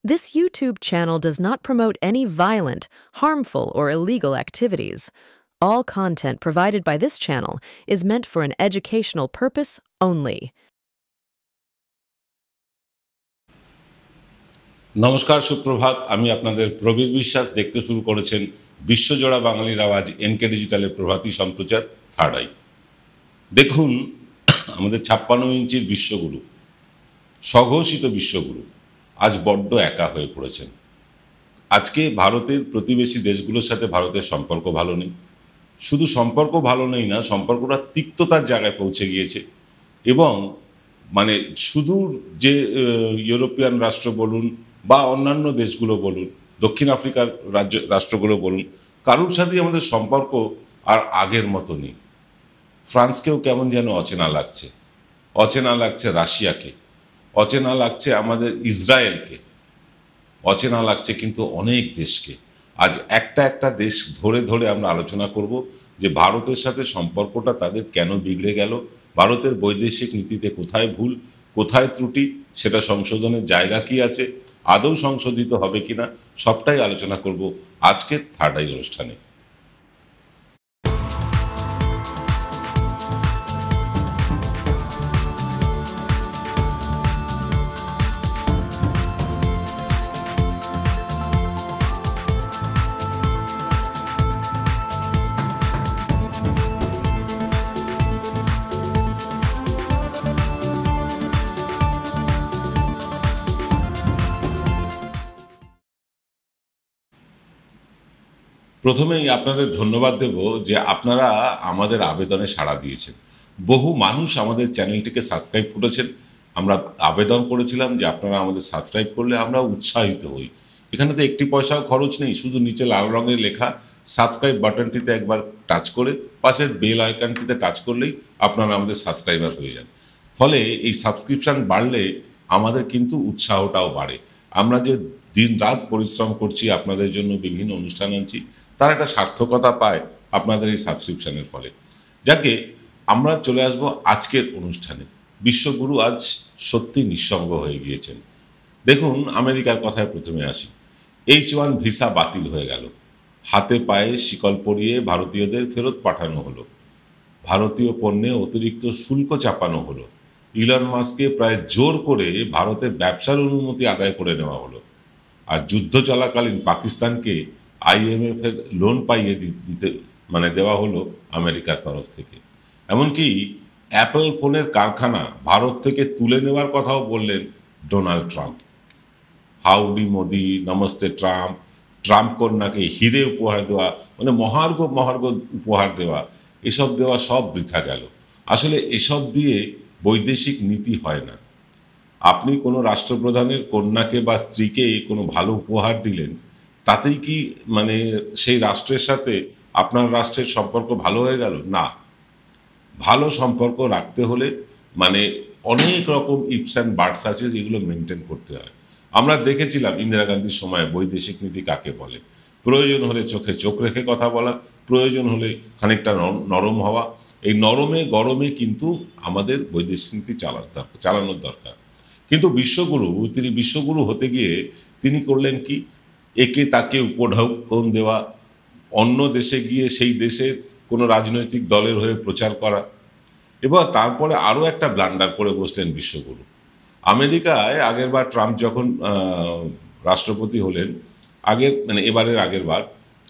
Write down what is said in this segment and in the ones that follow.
This YouTube channel does not promote any violent, harmful, or illegal activities. All content provided by this channel is meant for an educational purpose only. নমস্কার, সুপ্রভাত। আমি আপনাদের প্রবীর বিশ্বাস। দেখতে শুরু করেছেন বিশ্বজোড়া বাঙালির আওয়াজ এনকে ডিজিটালের প্রভাতী সম্প্রচার থার্ড আই। দেখুন, আমাদের 56 ইঞ্চির বিশ্বগুরু, স্বঘোষিত বিশ্বগুরু আজ বড্ড একা হয়ে পড়েছেন। আজকে ভারতের প্রতিবেশী দেশগুলোর সাথে ভারতের সম্পর্ক ভালো নেই। শুধু সম্পর্ক ভালো নেই না, সম্পর্কটা তিক্ততার জায়গায় পৌঁছে গিয়েছে। এবং সুদূর যে ইউরোপিয়ান রাষ্ট্র বলুন বা অন্যান্য দেশগুলো বলুন, দক্ষিণ আফ্রিকার রাষ্ট্রগুলো বলুন, কারোর সাথেই আমাদের সম্পর্ক আর আগের মতো নেই। ফ্রান্সকেও কেমন যেন অচেনা লাগছে। অচেনা লাগছে রাশিয়াকে, অচেনা লাগছে আমাদের ইসরায়েলকে, অচেনা লাগছে কিন্তু অনেক দেশকে। আজ একটা একটা দেশ ধরে ধরে আমরা আলোচনা করব যে ভারতের সাথে সম্পর্কটা তাদের কেন বিগড়ে গেল, ভারতের বৈদেশিক নীতিতে কোথায় ভুল, কোথায় ত্রুটি, সেটা সংশোধনের জায়গা কি আছে, আদৌ সংশোধিত হবে কিনা, সবটাই আলোচনা করব আজকের থার্ড আই অনুষ্ঠানে। প্রথমেই আপনাদের ধন্যবাদ দেব যে আপনারা আমাদের আবেদনে সাড়া দিয়েছেন। বহু মানুষ আমাদের চ্যানেলটিকে সাবস্ক্রাইব করেছেন। আমরা আবেদন করেছিলাম যে আপনারা আমাদের সাবস্ক্রাইব করলে আমরা উৎসাহিত হই। এখানে তো একটি পয়সাও খরচ নেই, শুধু নিচে লাল রঙের লেখা সাবস্ক্রাইব বাটনটিতে একবার টাচ করে পাশের বেল আইকনটিতে টাচ করলেই আপনারা আমাদের সাবস্ক্রাইবার হয়ে যান। ফলে এই সাবস্ক্রিপশান বাড়লে আমাদের কিন্তু উৎসাহটাও বাড়ে। আমরা যে দিন রাত পরিশ্রম করছি আপনাদের জন্য, বিভিন্ন অনুষ্ঠান আনছি, তার একটা সার্থকতা পায় আপনাদের এই সাবস্ক্রিপশনের ফলে। যাকে আমরা চলে আসব আজকের অনুষ্ঠানে। বিশ্বগুরু আজ সত্যি নিঃসঙ্গ হয়ে গিয়েছেন। দেখুন, আমেরিকার কথায় প্রথমে আসি। H1 ভিসা বাতিল হয়ে গেল, হাতে পায়ে শিকল পরিয়ে ভারতীয়দের ফেরত পাঠানো হলো, ভারতীয় পণ্যে অতিরিক্ত শুল্ক চাপানো হলো, ইলন মাস্ককে প্রায় জোর করে ভারতে ব্যবসার অনুমতি আদায় করে নেওয়া হলো, আর যুদ্ধ চলাকালীন পাকিস্তানকে IMF এর লোন পাইয়ে দিতে দেওয়া হলো আমেরিকার তরফ থেকে। এমনকি অ্যাপল ফোনের কারখানা ভারত থেকে তুলে নেওয়ার কথাও বললেন Donald Trump. Howdy Modi, namaste Trump, Trump কন্যাকে হিরে উপহার দেওয়া, মহার্ঘ মহার্ঘ উপহার দেওয়া, এসব দেওয়া সব বৃথা গেল। আসলে এসব দিয়ে বৈদেশিক নীতি হয় না। আপনি কোনো রাষ্ট্রপ্রধানের কন্যাকে বা স্ত্রীকে কোনো ভালো উপহার দিলেন, তাতেই কি সেই রাষ্ট্রের সাথে আপনার রাষ্ট্রের সম্পর্ক ভালো হয়ে গেল? না। ভালো সম্পর্ক রাখতে হলে অনেক রকম ইপস অ্যান্ড বার্ডস আছে, যেগুলো মেনটেন করতে হয়। আমরা দেখেছিলাম ইন্দিরা গান্ধীর সময় বৈদেশিক নীতি কাকে বলে। প্রয়োজন হলে চোখে চোখ রেখে কথা বলা, প্রয়োজন হলে খানিকটা নরম হওয়া। এই নরমে গরমে কিন্তু আমাদের বৈদেশিক নীতি চালানোর দরকার। কিন্তু তিনি বিশ্বগুরু হতে গিয়ে তিনি করলেন কি? একে তাকে উপঢৌকন দেওয়া, অন্য দেশে গিয়ে সেই দেশের কোনো রাজনৈতিক দলের হয়ে প্রচার করা। এবার তারপরে আরও একটা ব্লান্ডার করে বসলেন বিশ্বগুরু। আমেরিকায় আগেরবার ট্রাম্প যখন রাষ্ট্রপতি হলেন, এবারের আগের বার,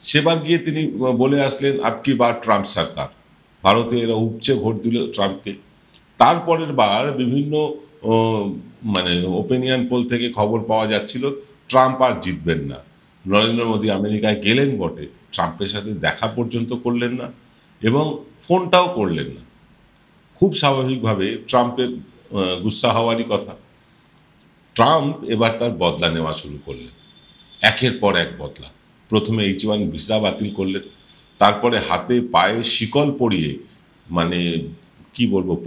সেবার গিয়ে তিনি বলে আসলেন আপকি বার ট্রাম্প সরকার। ভারতীয়রা উপচে ভোট দিল ট্রাম্পকে। তারপরের বার বিভিন্ন ওপিনিয়ন পোল থেকে খবর পাওয়া যাচ্ছিল ট্রাম্প আর জিতবেন না। নরেন্দ্র মোদী আমেরিকায় গেলেন বটে, ট্রাম্পের সাথে দেখা পর্যন্ত করলেন না এবং ফোনটাও করলেন না। খুব স্বাভাবিকভাবে ট্রাম্পের গুসা হওয়ারই কথা। ট্রাম্প এবার তার বদলা নেওয়া শুরু করলেন, একের পর এক বদলা। প্রথমে H1 ভিসা বাতিল করলেন, তারপরে হাতে পায়ে শিকল পরিয়ে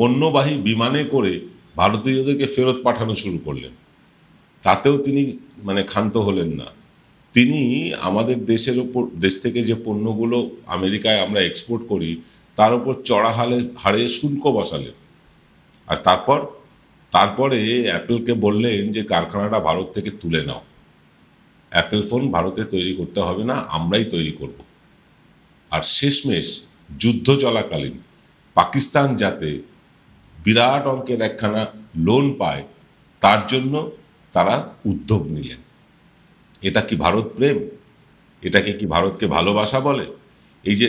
পণ্যবাহী বিমানে করে ভারতীয়দেরকে ফেরত পাঠানো শুরু করলেন। তাতেও তিনি ক্ষান্ত হলেন না। তিনি আমাদের দেশ থেকে যে পণ্যগুলো আমেরিকায় আমরা এক্সপোর্ট করি তার উপর চড়া হারে শুল্ক বসালেন। আর তারপরে অ্যাপলকে বললেন যে কারখানাটা ভারত থেকে তুলে নাও। অ্যাপেল ফোন ভারতে তৈরি করতে হবে না, আমরাই তৈরি করব। আর শেষমেশ যুদ্ধ চলাকালীন পাকিস্তান যাতে বিরাট অঙ্কের একখানা লোন পায় তার জন্য তারা উদ্যোগ নিলেন। এটা কি ভারত প্রেম? এটাকে কি ভারতকে ভালোবাসা বলে? এই যে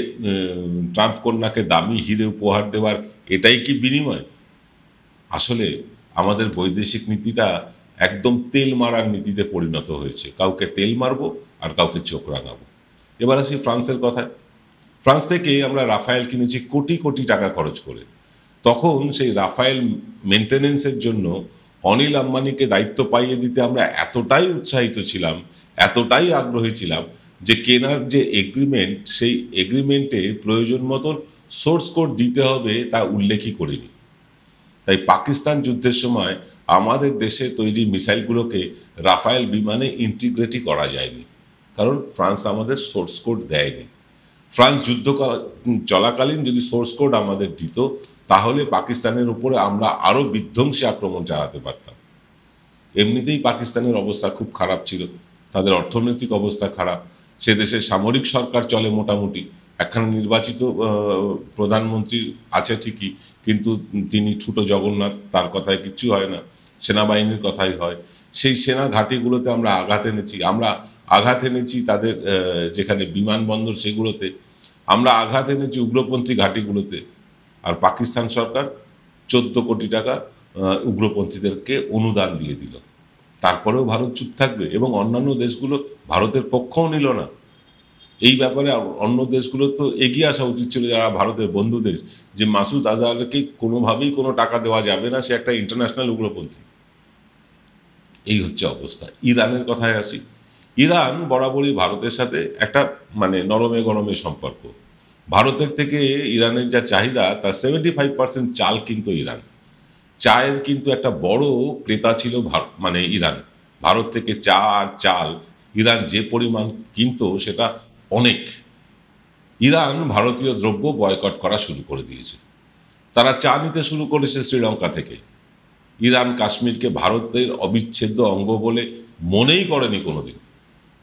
ট্রাম্প কন্যাকে দামি হিরে উপহার দেওয়ার এটাই কি বিনিময়? আসলে আমাদের বৈদেশিক নীতিটা একদম তেল মারার নীতিতে পরিণত হয়েছে। কাউকে তেল মারবো আর কাউকে চোখ রাঙাবো। এবার আসি ফ্রান্সের কথায়। ফ্রান্স থেকে আমরা রাফায়েল কিনেছি কোটি কোটি টাকা খরচ করে। তখন সেই রাফায়েল মেনটেনেন্সের জন্য অনিল আম্বানিকে দায়িত্ব পাইয়ে দিতে আমরা এতটাই উৎসাহিত ছিলাম, এতটাই আগ্রহী ছিলাম যে কেনার যে এগ্রিমেন্ট, সেই এগ্রিমেন্টে প্রয়োজন মতন সোর্স কোড দিতে হবে তা উল্লেখই করিনি। তাই পাকিস্তান যুদ্ধের সময় আমাদের দেশে তৈরি মিসাইলগুলোকে রাফায়েল বিমানে ইন্টিগ্রেটই করা যায়নি, কারণ ফ্রান্স আমাদের সোর্স কোড দেয়নি। ফ্রান্স যুদ্ধ চলাকালীন যদি সোর্স কোড আমাদের দিত তাহলে পাকিস্তানের উপরে আমরা আরও বিধ্বংসী আক্রমণ চালাতে পারতাম। এমনিতেই পাকিস্তানের অবস্থা খুব খারাপ ছিল, তাদের অর্থনৈতিক অবস্থা খারাপ, সে দেশের সামরিক সরকার চলে মোটামুটি, একখানা নির্বাচিত প্রধানমন্ত্রী আছে ঠিকই, কিন্তু তিনি ছোটো জগন্নাথ, তার কথায় কিচ্ছু হয় না, সেনাবাহিনীর কথাই হয়। সেই সেনা ঘাঁটিগুলোতে আমরা আঘাত এনেছি তাদের যেখানে বিমানবন্দর সেগুলোতে, আমরা আঘাত এনেছি উগ্রপন্থী ঘাঁটিগুলোতে। আর পাকিস্তান সরকার 14 কোটি টাকা উগ্রপন্থীদেরকে অনুদান দিয়ে দিল। তারপরেও ভারত চুপ থাকবে এবং অন্যান্য দেশগুলো ভারতের পক্ষও নিল না। এই ব্যাপারে অন্য দেশগুলো তো এগিয়ে আসা উচিত ছিল, যারা ভারতের বন্ধু দেশ, যে মাসুদ আজহারকে কোনোভাবেই কোনো টাকা দেওয়া যাবে না, সে একটা ইন্টারন্যাশনাল উগ্রপন্থী। এই হচ্ছে অবস্থা। ইরানের কথায় আসি। ইরান বরাবরই ভারতের সাথে একটা নরমে গরমে সম্পর্ক। ভারতের থেকে ইরানের যা চাহিদা তার 75% চাল কিন্তু ইরান। চায়ের কিন্তু একটা বড় ক্রেতা ছিল ইরান। ভারত থেকে চা আর চাল ইরান যে পরিমাণ কিনতো সেটা অনেক। ইরান ভারতীয় দ্রব্য বয়কট করা শুরু করে দিয়েছে। তারা চা নিতে শুরু করেছে শ্রীলঙ্কা থেকে। ইরান কাশ্মীরকে ভারতের অবিচ্ছেদ্য অঙ্গ বলে মনেই করেনি কোনোদিন।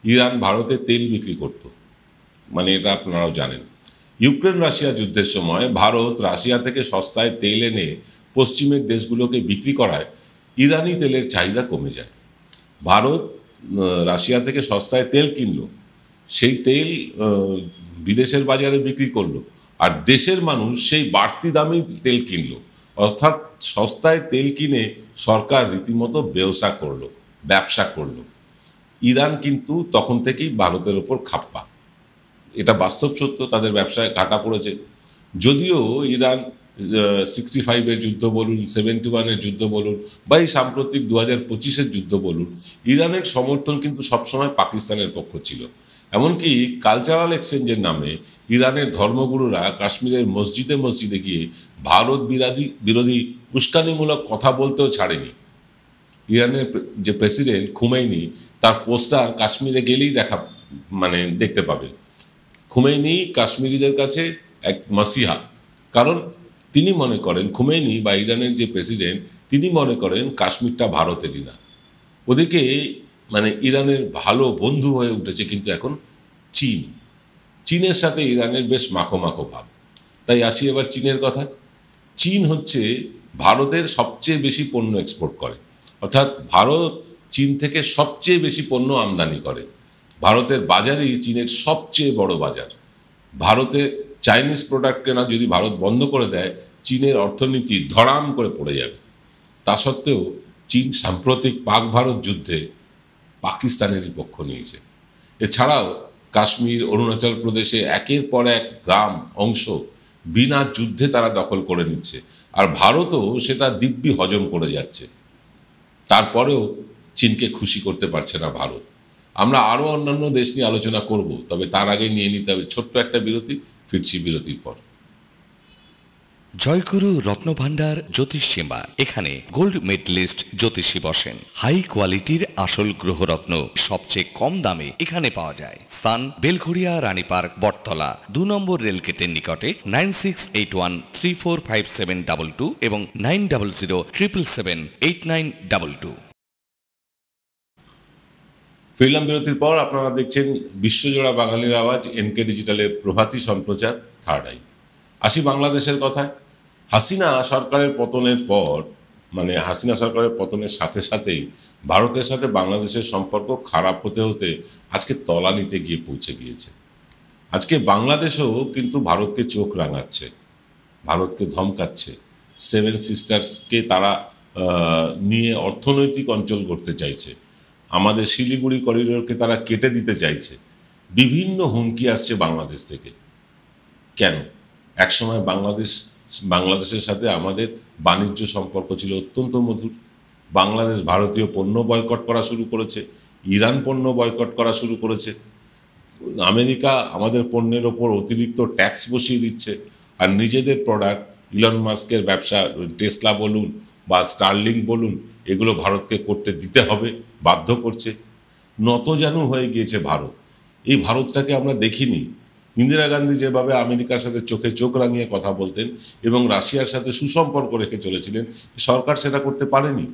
ইরান ভারতে তেল বিক্রি করত, এটা আপনারাও জানেন। ইউক্রেন রাশিয়া যুদ্ধের সময় ভারত রাশিয়া থেকে সস্তায় তেল এনে পশ্চিমের দেশগুলোকে বিক্রি করায় ইরানি তেলের চাহিদা কমে যায়। ভারত রাশিয়া থেকে সস্তায় তেল কিনলো, সেই তেল বিদেশের বাজারে বিক্রি করলো, আর দেশের মানুষ সেই বাড়তি দামেই তেল কিনলো। অর্থাৎ সস্তায় তেল কিনে সরকার রীতিমতো ব্যবসা করলো। ইরান কিন্তু তখন থেকেই ভারতের ওপর খাপ্পা, এটা বাস্তব সত্য। তাদের ব্যবসায় ঘাটা পড়েছে। যদিও ইরান 65-এর যুদ্ধ বলুন, 71-এর যুদ্ধ বলুন, বা এই সাম্প্রতিক 2025-এর যুদ্ধ বলুন, ইরানের সমর্থন কিন্তু সবসময় পাকিস্তানের পক্ষ ছিল। এমনকি কালচারাল এক্সচেঞ্জের নামে ইরানের ধর্মগুরুরা কাশ্মীরের মসজিদে মসজিদে গিয়ে ভারত বিরোধী উস্কানিমূলক কথা বলতেও ছাড়েনি। ইরানের যে প্রেসিডেন্ট খুমেইনি, তার পোস্টার কাশ্মীরে গেলেই দেখতে পাবেন। খুমেইনি কাশ্মীরিদের কাছে এক মাসিহা, কারণ তিনি মনে করেন, খুমেইনি বা ইরানের যে প্রেসিডেন্ট, তিনি মনে করেন কাশ্মীরটা ভারতেরই না। ওদিকে ইরানের ভালো বন্ধু হয়ে উঠেছে কিন্তু এখন চীনের সাথে ইরানের বেশ মাখো ভাব। তাই আসি এবার চীনের কথা। চীন হচ্ছে ভারতের সবচেয়ে বেশি পণ্য এক্সপোর্ট করে, অর্থাৎ ভারত চীন থেকে সবচেয়ে বেশি পণ্য আমদানি করে। ভারতের বাজারই চীনের সবচেয়ে বড় বাজার। ভারতে চাইনিজ প্রোডাক্ট কেনা যদি ভারত বন্ধ করে দেয়, চীনের অর্থনীতি ধড়াম করে পড়ে যাবে। তা সত্ত্বেও চীন সাম্প্রতিক পাক ভারত যুদ্ধে পাকিস্তানেরই পক্ষ নিয়েছে। এছাড়াও কাশ্মীর, অরুণাচল প্রদেশে একের পর এক গ্রাম অংশ বিনা যুদ্ধে তারা দখল করে নিচ্ছে, আর ভারতও সেটা দিব্যি হজম করে যাচ্ছে। তারপরেও চীনকে খুশি করতে পারছে না ভারত। আমরা আরও অন্যান্য দেশ নিয়ে আলোচনা করব, তবে তার আগে নিয়ে নিতে হবে ছোট্ট একটা বিরতি। ফিরছি বিরতির পর। জয়গুরু রত্নভান্ডার জ্যোতিষ সেবা। এখানে গোল্ড মেডেলিস্ট জ্যোতিষী বসেন। হাই কোয়ালিটির আসল গ্রহরত্ন সবচেয়ে কম দামে এখানে পাওয়া যায়। স্থান বেলঘড়িয়া, রানী পার্ক, বটতলা, 2 নম্বর রেলগেটের নিকটে। 9681345722 এবং 9007778922। ফিরলাম বিরতির পর। আপনারা দেখছেন বিশ্বজোড়া বাঙালির আওয়াজ, এনকে ডিজিটালের প্রভাতী সম্প্রচার, থার্ড আই। আসি বাংলাদেশের কথায়। হাসিনা সরকারের পতনের পর, মানে হাসিনা সরকারের পতনের সাথে সাথেই ভারতের সাথে বাংলাদেশের সম্পর্ক খারাপ হতে হতে আজকে তলানিতে গিয়ে পৌঁছে গিয়েছে। আজকে বাংলাদেশও কিন্তু ভারতকে চোখ রাঙাচ্ছে, ভারতকে ধমকাচ্ছে। সেভেন সিস্টার্সকে তারা নিয়ে অর্থনৈতিক অঞ্চল করতে চাইছে, আমাদের শিলিগুড়ি করিডোরকে তারা কেটে দিতে চাইছে। বিভিন্ন হুমকি আসছে বাংলাদেশ থেকে। কেন? একসময় বাংলাদেশের সাথে আমাদের বাণিজ্য সম্পর্ক ছিল অত্যন্ত মধুর। বাংলাদেশ ভারতীয় পণ্য বয়কট করা শুরু করেছে, ইরান পণ্য বয়কট করা শুরু করেছে, আমেরিকা আমাদের পণ্যের ওপর অতিরিক্ত ট্যাক্স বসিয়ে দিচ্ছে, আর নিজেদের প্রোডাক্ট, ইলন মাস্কের ব্যবসা, টেসলা বলুন বা স্টারলিং বলুন, এগুলো ভারতকে করতে দিতে হবে, বাধ্য করছে। নতজানু হয়ে গিয়েছে ভারত। এই ভারতটাকে আমরা দেখিনি। ইন্দিরা গান্ধী যেভাবে আমেরিকার সাথে চোখে চোখ রাঙিয়ে কথা বলতেন এবং রাশিয়ার সাথে সুসম্পর্ক রেখে চলেছিলেন, সরকার সেটা করতে পারেনি।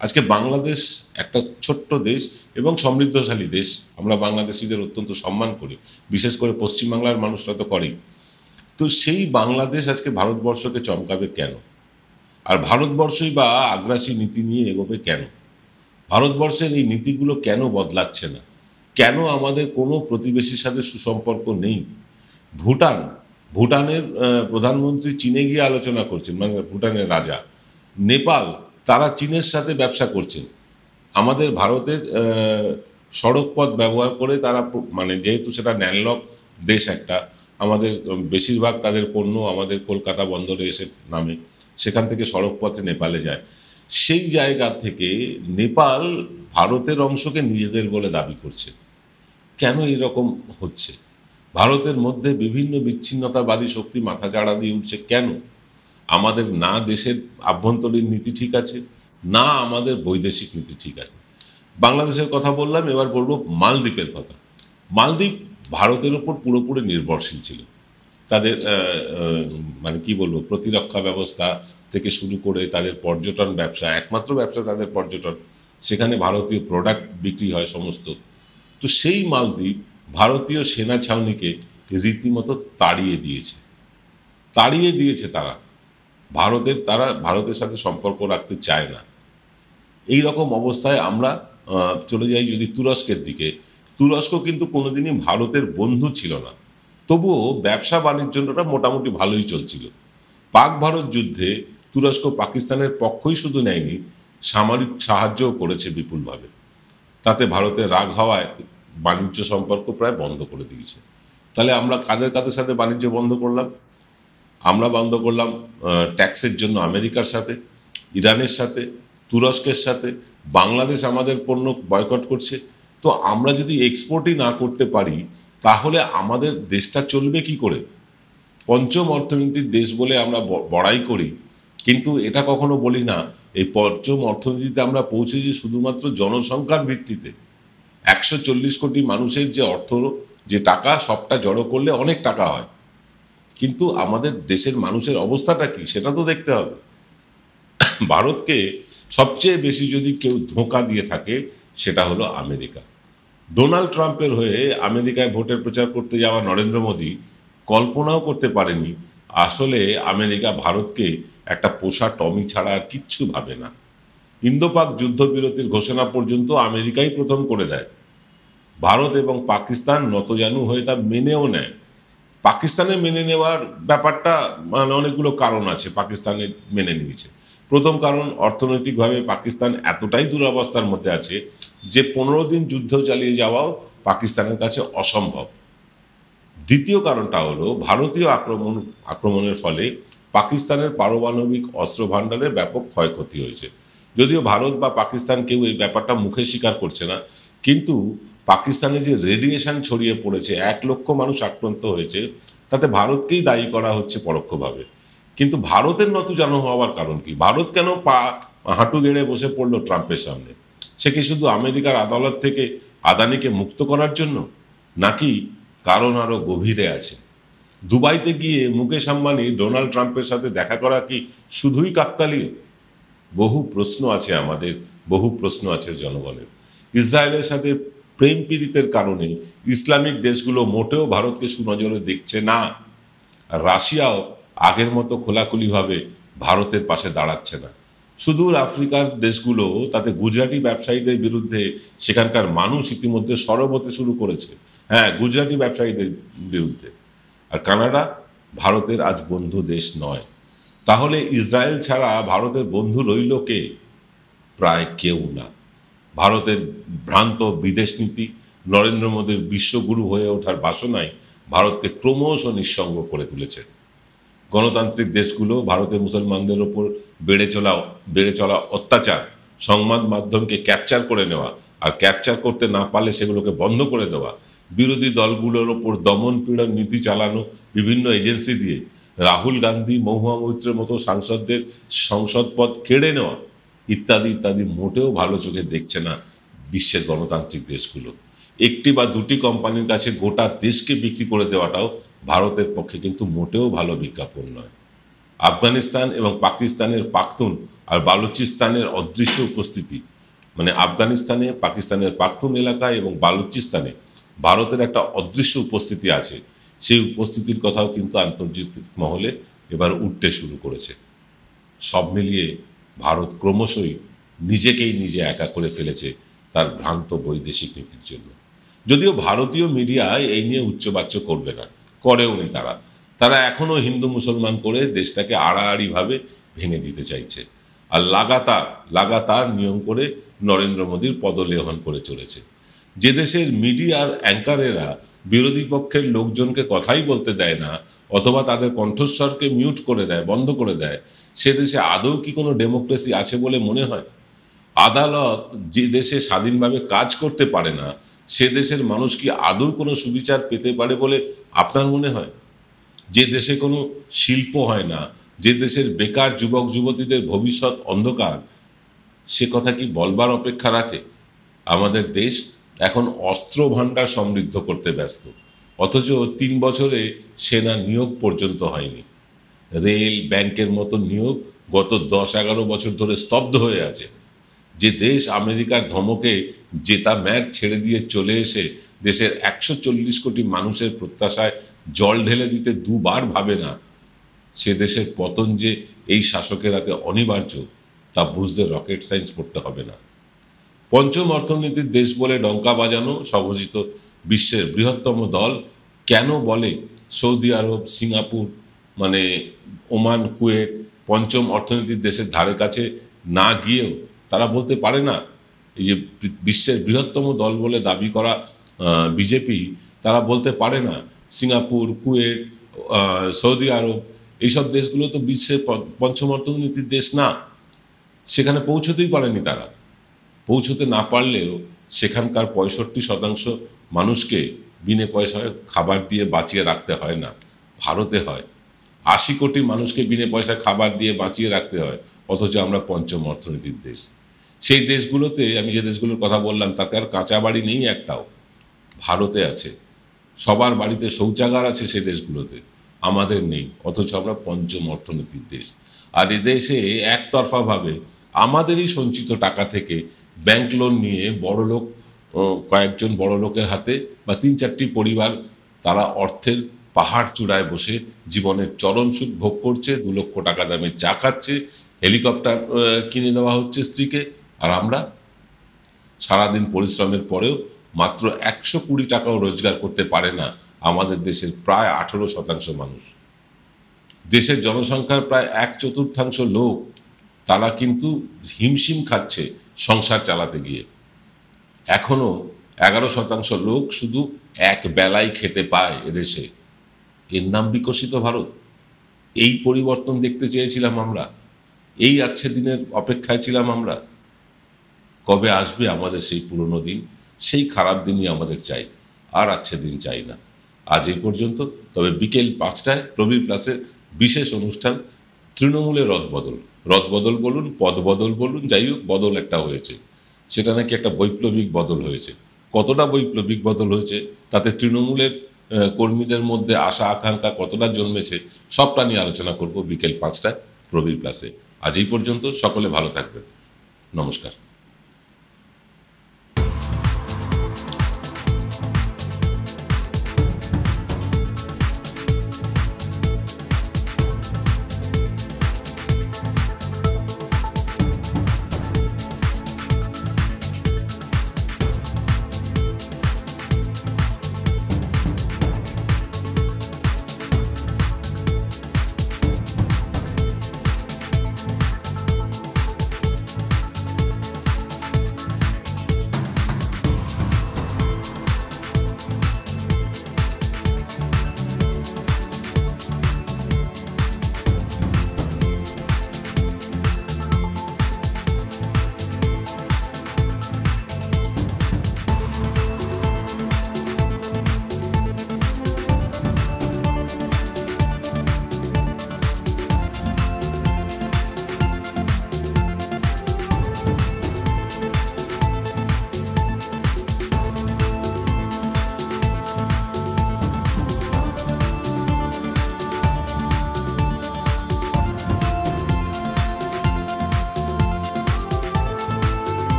আজকে বাংলাদেশ একটা ছোট্ট দেশ এবং সমৃদ্ধশালী দেশ। আমরা বাংলাদেশিদের অত্যন্ত সম্মান করি, বিশেষ করে পশ্চিমবাংলার মানুষরা তো করেই। তো সেই বাংলাদেশ আজকে ভারতবর্ষকে চমকাবে কেন? আর ভারতবর্ষই বা আগ্রাসী নীতি নিয়ে এগোবে কেন? ভারতবর্ষের এই নীতিগুলো কেন বদলাচ্ছে না? কেন আমাদের কোনো প্রতিবেশীর সাথে সুসম্পর্ক নেই? ভুটানের প্রধানমন্ত্রী চীনে গিয়ে আলোচনা করছেন, মানে ভুটানের রাজা। নেপাল, তারা চীনের সাথে ব্যবসা করছেন। আমাদের ভারতের সড়ক পথ ব্যবহার করে তারা, মানে যেহেতু সেটা ল্যান্ডলক দেশ একটা, আমাদের বেশিরভাগ তাদের পণ্য আমাদের কলকাতা বন্দরে এসে নামে, সেখান থেকে সড়ক পথে নেপালে যায়। সেই জায়গা থেকে নেপাল ভারতের অংশকে নিজেদের বলে দাবি করছে। কেন এরকম হচ্ছে? ভারতের মধ্যে বিভিন্ন বিচ্ছিন্নতাবাদী শক্তি মাথাচাড়া দিয়ে উঠছে কেন? আমাদের না দেশের আভ্যন্তরীণ নীতি ঠিক আছে, না আমাদের বৈদেশিক নীতি ঠিক আছে। বাংলাদেশের কথা বললাম, এবার বলবো মালদ্বীপের কথা। মালদ্বীপ ভারতের ওপর পুরোপুরি নির্ভরশীল ছিল। তাদের মানে কি বলবো, প্রতিরক্ষা ব্যবস্থা থেকে শুরু করে তাদের পর্যটন ব্যবসা, একমাত্র ব্যবসা তাদের পর্যটন, সেখানে ভারতীয় প্রোডাক্ট বিক্রি হয় সমস্ত। তো সেই মালদ্বীপ ভারতীয় সেনা ছাউনিকে রীতিমতো তাড়িয়ে দিয়েছে। তারা ভারতের সাথে সম্পর্ক রাখতে চায় না। এই রকম অবস্থায় আমরা চলে যাই যদি তুরস্কের দিকে। তুরস্ক কিন্তু কোনোদিনই ভারতের বন্ধু ছিল না, তবুও ব্যবসা বাণিজ্যটা মোটামুটি ভালোই চলছিল। পাক ভারত যুদ্ধে তুরস্ক পাকিস্তানের পক্ষই শুধু নেয়নি, সামরিক সাহায্যও করেছে বিপুলভাবে। তাতে ভারতের রাগ হওয়ায় বাণিজ্য সম্পর্ক প্রায় বন্ধ করে দিয়েছে। তাহলে আমরা কাদের সাথে বাণিজ্য বন্ধ করলাম? আমরা বন্ধ করলাম ট্যাক্সের জন্য আমেরিকার সাথে, ইরানের সাথে, তুরস্কের সাথে। বাংলাদেশ আমাদের পণ্য বয়কট করছে। তো আমরা যদি এক্সপোর্টই না করতে পারি, তাহলে আমাদের দেশটা চলবে কি করে? পঞ্চম অর্থনীতির দেশ বলে আমরা বড়াই করি, কিন্তু এটা কখনো বলি না এই পঞ্চম অর্থনীতিতে আমরা পৌঁছেছি শুধুমাত্র জনসংখ্যার ভিত্তিতে। 140 কোটি মানুষের যে অর্থ, যে টাকা, সবটা জড়ো করলে অনেক টাকা হয়, কিন্তু আমাদের দেশের মানুষের অবস্থাটা কি সেটা তো দেখতে হবে। ভারতকে সবচেয়ে বেশি যদি কেউ ধোঁকা দিয়ে থাকে, সেটা হলো আমেরিকা। ডোনাল্ড ট্রাম্পের হয়ে আমেরিকায় ভোটের প্রচার করতে যাওয়া নরেন্দ্র মোদী কল্পনাও করতে পারেনি আসলে আমেরিকা ভারতকে একটা পোষা টমি ছাড়া আর কিচ্ছু ভাবে না। ইন্দো পাক যুদ্ধবিরতির ঘোষণা পর্যন্ত আমেরিকাই প্রথম করে দেয়। ভারত এবং পাকিস্তান নতজানু হয়ে তা মেনেও নেয়। পাকিস্তানে মেনে নেওয়ার ব্যাপারটা, মানে অনেকগুলো কারণ আছে পাকিস্তানে মেনে নিয়েছে। প্রথম কারণ, অর্থনৈতিকভাবে পাকিস্তান এতটাই দুরবস্থার মধ্যে আছে যে 15 দিন যুদ্ধ চালিয়ে যাওয়াও পাকিস্তানের কাছে অসম্ভব। দ্বিতীয় কারণটা হলো, ভারতীয় আক্রমণের ফলে পাকিস্তানের পারমাণবিক অস্ত্র ভাণ্ডারের ব্যাপক ক্ষয়ক্ষতি হয়েছে। যদিও ভারত বা পাকিস্তান কেউ এই ব্যাপারটা মুখে স্বীকার করছে না, কিন্তু পাকিস্তানে যে রেডিয়েশন ছড়িয়ে পড়েছে, 1 লক্ষ মানুষ আক্রান্ত হয়েছে, তাতে ভারতকেই দায়ী করা হচ্ছে পরোক্ষভাবে। কিন্তু ভারতের নতজানু হওয়ার কারণ কি? ভারত কেন হাঁটু গেড়ে বসে পড়লো ট্রাম্পের সামনে? সে কি শুধু আমেরিকার আদালত থেকে আদানিকে মুক্ত করার জন্য, নাকি কারণ আরো গভীরে আছে? দুবাইতে গিয়ে মুকেশ আম্বানি ডোনাল্ড ট্রাম্পের সাথে দেখা করা কি শুধুই কাকতালীয়? বহু প্রশ্ন আছে আমাদের, বহু প্রশ্ন আছে জনগণের। ইসরায়েলের সাথে প্রেম পীড়িতের কারণে ইসলামিক দেশগুলো মোটেও ভারতকে সুনজরে দেখছে না। আর রাশিয়াও আগের মতো খোলাখুলিভাবে ভারতের পাশে দাঁড়াচ্ছে না। সুদূর আফ্রিকার দেশগুলো তাতে গুজরাটি ব্যবসায়ীদের বিরুদ্ধে সেখানকার মানুষ ইতিমধ্যে সরব হতে শুরু করেছে। হ্যাঁ, গুজরাটি ব্যবসায়ীদের বিরুদ্ধে। আর কানাডা ভারতের আজ বন্ধু দেশ নয়। তাহলে ইসরায়েল ছাড়া ভারতের বন্ধু রইল কে? প্রায় কেউ না। ভারতের ভ্রান্ত বিদেশ নীতি, নরেন্দ্র মোদীর বিশ্বগুরু হয়ে ওঠার বাসনায় ভারতকে ক্রমশ নিঃসঙ্গ করে তুলেছে। গণতান্ত্রিক দেশগুলো ভারতের মুসলমানদের ওপর বেড়ে চলা অত্যাচার, সংবাদ মাধ্যমকে ক্যাপচার করে নেওয়া, আর ক্যাপচার করতে না পারলে সেগুলোকে বন্ধ করে দেওয়া, বিরোধী দলগুলোর ওপর দমন পীড়ন নীতি চালানো বিভিন্ন এজেন্সি দিয়ে, রাহুল গান্ধী, মহুয়া মৈত্রের মতো সাংসদদের সংসদ পদ কেড়ে নেওয়া ইত্যাদি ইত্যাদি মোটেও ভালো চোখে দেখছে না বিশ্বের গণতান্ত্রিক দেশগুলো। একটি বা দুটি কোম্পানির কাছে গোটা দেশকে বিক্রি করে দেওয়াটাও ভারতের পক্ষে কিন্তু মোটেও ভালো বিজ্ঞাপন নয়। আফগানিস্তান এবং পাকিস্তানের পাখতুন আর বালুচিস্তানের অদৃশ্য উপস্থিতি, মানে আফগানিস্তানে পাকিস্তানের পাখতুন এলাকায় এবং বালুচিস্তানে ভারতের একটা অদৃশ্য উপস্থিতি আছে। সেই উপস্থিতির কথাও কিন্তু আন্তর্জাতিক মহলে এবার উঠতে শুরু করেছে। সব মিলিয়ে ভারত ক্রমশই নিজেকেই নিজে একা করে ফেলেছে তার ভ্রান্ত বৈদেশিক নীতির জন্য। যদিও ভারতীয় মিডিয়া এই নিয়ে উচ্চবাচ্য করবে না, করেওনি তারা এখনো হিন্দু মুসলমান করে দেশটাকে আড়াআড়িভাবে ভেঙে দিতে চাইছে। আর লাগাতার নিয়ম করে নরেন্দ্র মোদীর পদলেহন করে চলেছে। যে দেশের মিডিয়ার অ্যাঙ্কারেরা বিরোধী পক্ষের লোকজনকে কথাই বলতে দেয় না, অথবা তাদের কণ্ঠস্বরকে মিউট করে দেয়, বন্ধ করে দেয়, সে দেশে আদৌ কি কোনো ডেমোক্রেসি আছে বলে মনে হয়? আদালত যে দেশে স্বাধীনভাবে কাজ করতে পারে না, সে দেশের মানুষ কি আদৌ কোনো সুবিচার পেতে পারে বলে আপনার মনে হয়? যে দেশে কোনো শিল্প হয় না, যে দেশের বেকার যুবক যুবতীদের ভবিষ্যৎ অন্ধকার, সে কথা কি বলবার অপেক্ষা রাখে? আমাদের দেশ এখন অস্ত্র ভাণ্ডার সমৃদ্ধ করতে ব্যস্ত, অথচ 3 বছরে সেনা নিয়োগ পর্যন্ত হয়নি। রেল, ব্যাংকের মতো নিয়োগ গত 10-11 বছর ধরে স্তব্ধ হয়ে আছে। যে দেশ আমেরিকার ধমকে জেতা ম্যাচ ছেড়ে দিয়ে চলে এসে দেশের 140 কোটি মানুষের প্রত্যাশায় জল ঢেলে দিতে দুবার ভাবে না, সে দেশের পতন যে এই শাসকের হাতে অনিবার্য তা বুঝতে রকেট সায়েন্স পড়তে হবে না। পঞ্চম অর্থনীতির দেশ বলে ডঙ্কা বাজানো স্বঘোষিত বিশ্বের বৃহত্তম দল কেন বলে সৌদি আরব, সিঙ্গাপুর, মানে ওমান, কুয়েত পঞ্চম অর্থনীতির দেশের ধারে কাছে না গিয়েও তারা বলতে পারে না? এই যে বিশ্বের বৃহত্তম দল বলে দাবি করা বিজেপি, তারা বলতে পারে না সিঙ্গাপুর, কুয়েত, সৌদি আরব এইসব দেশগুলো তো বিশ্বের পঞ্চম অর্থনীতির দেশ না? সেখানে পৌঁছতেই পারেনি তারা। পৌঁছতে না পারলেও সেখানকার 65% মানুষকে বিনে পয়সায় খাবার দিয়ে বাঁচিয়ে রাখতে হয় না, ভারতে হয়। 80 কোটি মানুষকে বিনে পয়সায় খাবার দিয়ে বাঁচিয়ে রাখতে হয়, অথচ আমরা পঞ্চম অর্থনীতির দেশ। সেই দেশগুলোতে আমি যে দেশগুলোর কথা বললাম তাতে আর কাঁচা বাড়ি নেই একটাও, ভারতে আছে। সবার বাড়িতে শৌচাগার আছে সে দেশগুলোতে, আমাদের নেই, অথচ আমরা পঞ্চম অর্থনীতির দেশ। আর এদেশে একতরফাভাবে আমাদেরই সঞ্চিত টাকা থেকে ব্যাংক লোন নিয়ে বড়লোক, কয়েকজন বড় লোকের হাতে বা 3-4টি পরিবার, তারা অর্থের পাহাড় চূড়ায় বসে জীবনের চরম সুখ ভোগ করছে। 2 লক্ষ টাকা দামে চা খাচ্ছে, হেলিকপ্টার কিনে দেওয়া হচ্ছে স্ত্রীকে। আর আমরা সারাদিন পরিশ্রমের পরেও মাত্র 120 টাকাও রোজগার করতে পারে না আমাদের দেশের প্রায় 18% মানুষ। দেশের জনসংখ্যার প্রায় 1/4 লোক, তারা কিন্তু হিমশিম খাচ্ছে সংসার চালাতে গিয়ে। এখনো 11% লোক শুধু এক বেলায় খেতে পায় এদেশে। এর নাম বিকশিত ভারত? এই পরিবর্তন দেখতে চেয়েছিলাম আমরা? এই আচ্ছে দিনের অপেক্ষায় ছিলাম আমরা? কবে আসবে আমাদের সেই পুরনো দিন? সেই খারাপ দিনই আমাদের চাই, আর আচ্ছে দিন চাই না। আজ এই পর্যন্ত। তবে বিকেল 5টায় প্রবীর প্লাসের বিশেষ অনুষ্ঠান তৃণমূলের রদবদল বলুন, পদবদল বলুন, যাই হোক বদল একটা হয়েছে। সেটা নাকি একটা বৈপ্লবিক বদল হয়েছে। কতটা বৈপ্লবিক বদল হয়েছে, তাতে তৃণমূলের কর্মীদের মধ্যে আশা আকাঙ্ক্ষা কতটা জন্মেছে, সবটা নিয়ে আলোচনা করব বিকেল 5টায় প্রবীর প্লাসে। আজ এই পর্যন্ত। সকলে ভালো থাকবেন। নমস্কার।